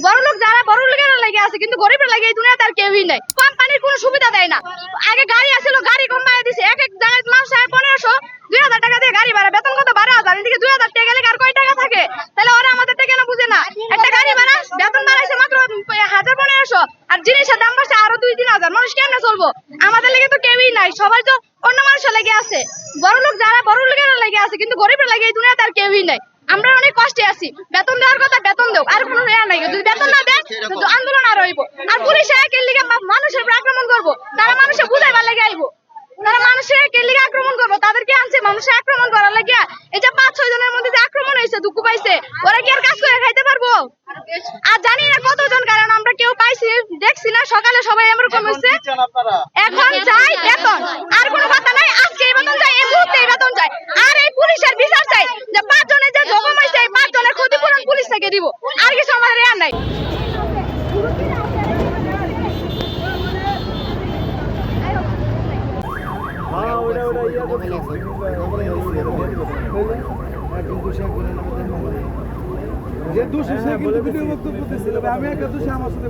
বড়লোক যারা বড়লোকের লাগে আছে, কিন্তু গরিবের লাগে এই দুনিয়াতে আর কেউই নাই। কোম্পানির কোনো সুবিধা দেয় না। আগে গাড়ি আসলো, গাড়ি কমায় দিছে। এক এক জায়গায় মাস 1500 2000 টাকা দিয়ে গাড়ি ভাড়া, বেতন কত 12,000, এদিকে 2000 টাকা গেলে আর কয় টাকা থাকে? তাহলে ওরা আমাদেরটা কেন বুঝে না? একটা গাড়ি ভাড়া বেতন বাড়াইছে মাত্র 1500, আর জিনিসের দাম বাড়ছে আরো 2-3,000। মানুষ কেমনে চলবো? আমাদের লাগে তো কেউই নাই, সবাই তো অন্য মানুষের লাগে আছে। বড়লোক যারা বড়লোকের লাগে আছে, কিন্তু গরিবের লাগে এই দুনিয়াতে আর কেউই নাই। আমরা অনেক কষ্টে আছি। বেতন দেওয়ার কথা বেতন দেও, আর কোনো রেয়া নাই। যদি বেতন না দেয় তো আন্দোলন আর হইব। আর পুলিশ একের লিগে মানুষের উপর আক্রমণ করবো, তারা মানুষের বুঝাইবার লাগে আইব। তারা মানুষের একের লিগে আক্রমণ করবো, তাদেরকে আনছে মানুষের আক্রমণ করার লাগিয়া। এই যে 5-6 জনের মধ্যে যে আক্রমণ হয়েছে, দুঃখ পাইছে, ওরা কি আর কাজ করে খাইতে পারবো? আর জানি না কতজন, কারণ আমরা কেউ পাইছি দেখছি না। সকালে সবাই এরকম হয়েছে। এখন চাই বেতন, আর কোনো কথা নাই। আজকে এই বেতন চাই, এই মুহূর্তে এই বেতন চাই। আর এই পুলিশের বিচার চাই যে 5 জনের যে জখম হয়েছে, এই 5 জনের ক্ষতিপূরণ পুলিশ থেকে দিব। আর কিছু আমাদের আর নাই। যে দোষী সে কিন্তু ভিডিও বক্তব্য দিচ্ছিল, আমি একটা দোষী আমার সাথে